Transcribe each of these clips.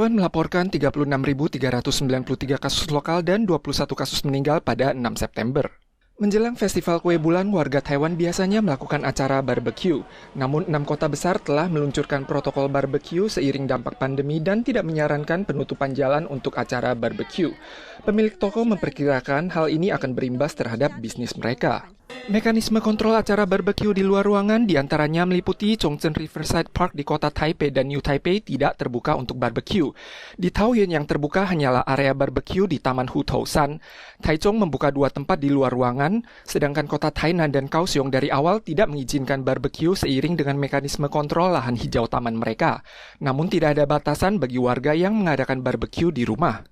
Taiwan melaporkan 36.393 kasus lokal dan 21 kasus meninggal pada 6 September. Menjelang festival kue bulan, warga Taiwan biasanya melakukan acara barbecue. Namun 6 kota besar telah meluncurkan protokol barbecue seiring dampak pandemi dan tidak menyarankan penutupan jalan untuk acara barbecue. Pemilik toko memperkirakan hal ini akan berimbas terhadap bisnis mereka. Mekanisme kontrol acara barbecue di luar ruangan diantaranya meliputi Chongzhen Riverside Park di kota Taipei dan New Taipei tidak terbuka untuk barbecue. Di Taoyuan yang terbuka hanyalah area barbecue di Taman Hutousan. Taichung membuka 2 tempat di luar ruangan, sedangkan kota Tainan dan Kaohsiung dari awal tidak mengizinkan barbecue seiring dengan mekanisme kontrol lahan hijau taman mereka. Namun tidak ada batasan bagi warga yang mengadakan barbecue di rumah.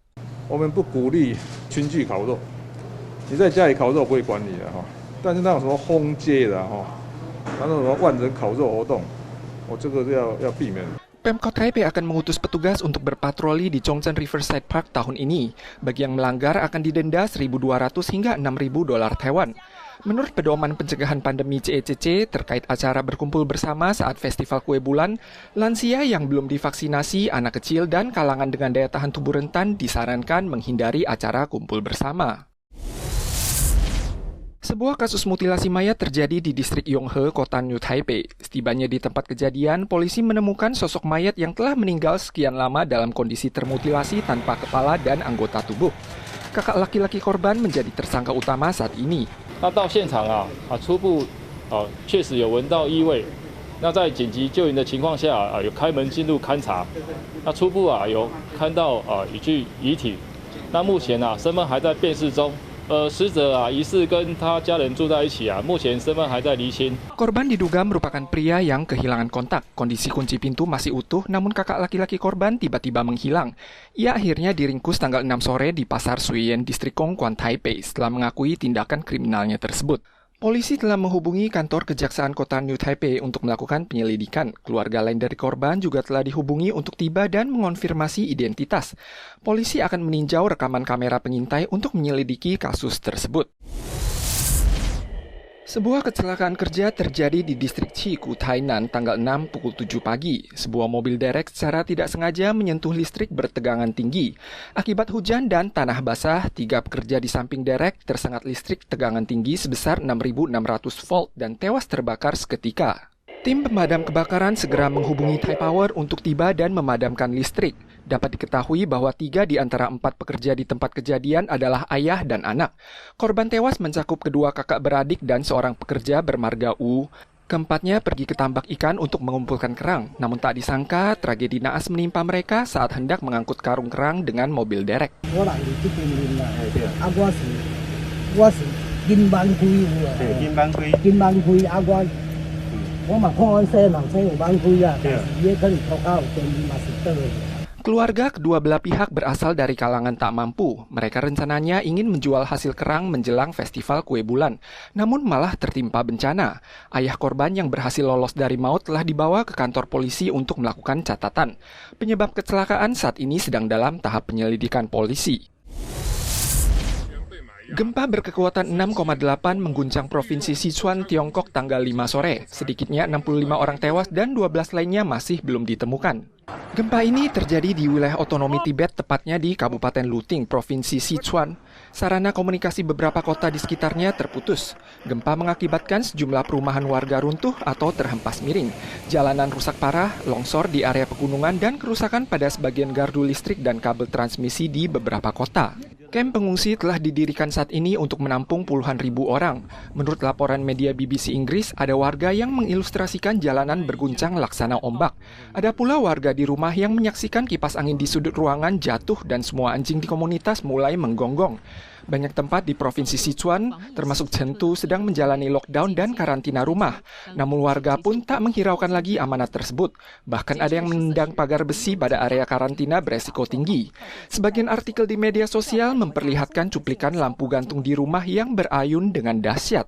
我们不鼓励群聚烤肉，你在家里烤肉不会管你的哈。 但是那种什么轰街的那种什么万人烤肉活动，这个要避免。 Pemkot Taipei akan mengutus petugas untuk berpatroli di Chongzhen Riverside Park tahun ini. Bagi yang melanggar akan didenda 1.200 hingga 6.000 dolar Taiwan. Menurut pedoman pencegahan pandemi CECC terkait acara berkumpul bersama saat festival kue bulan, lansia yang belum divaksinasi, anak kecil, dan kalangan dengan daya tahan tubuh rentan disarankan menghindari acara kumpul bersama. Sebuah kasus mutilasi mayat terjadi di distrik Yonghe, kota New Taipei. Setibanya di tempat kejadian, polisi menemukan sosok mayat yang telah meninggal sekian lama dalam kondisi termutilasi tanpa kepala dan anggota tubuh. Kakak laki-laki korban menjadi tersangka utama saat ini. 那到现场初步确实有闻到异味。那在紧急救援的情况下有开门进入勘查。那初步有看到一具遗体。那目前身份还在辨识中。 死者疑似跟他家人住在一起目前身份还在厘清。 Korban diduga merupakan pria yang kehilangan kontak. Kondisi kunci pintu masih utuh, namun kakak laki-laki korban tiba-tiba menghilang. Ia akhirnya diringkus tanggal 6 sore di Pasar Suiyan, distrik Kongguan, Taipei, setelah mengakui tindakan kriminalnya tersebut. Polisi telah menghubungi kantor Kejaksaan Kota New Taipei untuk melakukan penyelidikan. Keluarga lain dari korban juga telah dihubungi untuk tiba dan mengonfirmasi identitas. Polisi akan meninjau rekaman kamera pengintai untuk menyelidiki kasus tersebut. Sebuah kecelakaan kerja terjadi di distrik Chiku, Tainan, tanggal 6 pukul 7 pagi. Sebuah mobil derek secara tidak sengaja menyentuh listrik bertegangan tinggi. Akibat hujan dan tanah basah, 3 pekerja di samping derek tersengat listrik tegangan tinggi sebesar 6.600 volt dan tewas terbakar seketika. Tim pemadam kebakaran segera menghubungi Taipower untuk tiba dan memadamkan listrik. Dapat diketahui bahwa 3 di antara 4 pekerja di tempat kejadian adalah ayah dan anak. Korban tewas mencakup kedua kakak beradik dan seorang pekerja bermarga U. Keempatnya pergi ke tambak ikan untuk mengumpulkan kerang. Namun tak disangka, tragedi naas menimpa mereka saat hendak mengangkut karung kerang dengan mobil derek. Keluarga kedua belah pihak berasal dari kalangan tak mampu. Mereka rencananya ingin menjual hasil kerang menjelang festival kue bulan. Namun malah tertimpa bencana. Ayah korban yang berhasil lolos dari maut telah dibawa ke kantor polisi untuk melakukan catatan. Penyebab kecelakaan saat ini sedang dalam tahap penyelidikan polisi. Gempa berkekuatan 6,8 mengguncang Provinsi Sichuan, Tiongkok tanggal 5 sore. Sedikitnya 65 orang tewas dan 12 lainnya masih belum ditemukan. Gempa ini terjadi di wilayah otonomi Tibet, tepatnya di Kabupaten Luting, Provinsi Sichuan. Sarana komunikasi beberapa kota di sekitarnya terputus. Gempa mengakibatkan sejumlah perumahan warga runtuh atau terhempas miring. Jalanan rusak parah, longsor di area pegunungan, dan kerusakan pada sebagian gardu listrik dan kabel transmisi di beberapa kota. Kamp pengungsi telah didirikan saat ini untuk menampung puluhan ribu orang. Menurut laporan media BBC Inggris, ada warga yang mengilustrasikan jalanan berguncang laksana ombak. Ada pula warga di rumah yang menyaksikan kipas angin di sudut ruangan jatuh dan semua anjing di komunitas mulai menggonggong. Banyak tempat di Provinsi Sichuan, termasuk Chengdu, sedang menjalani lockdown dan karantina rumah. Namun warga pun tak menghiraukan lagi amanat tersebut. Bahkan ada yang menendang pagar besi pada area karantina beresiko tinggi. Sebagian artikel di media sosial memperlihatkan cuplikan lampu gantung di rumah yang berayun dengan dahsyat.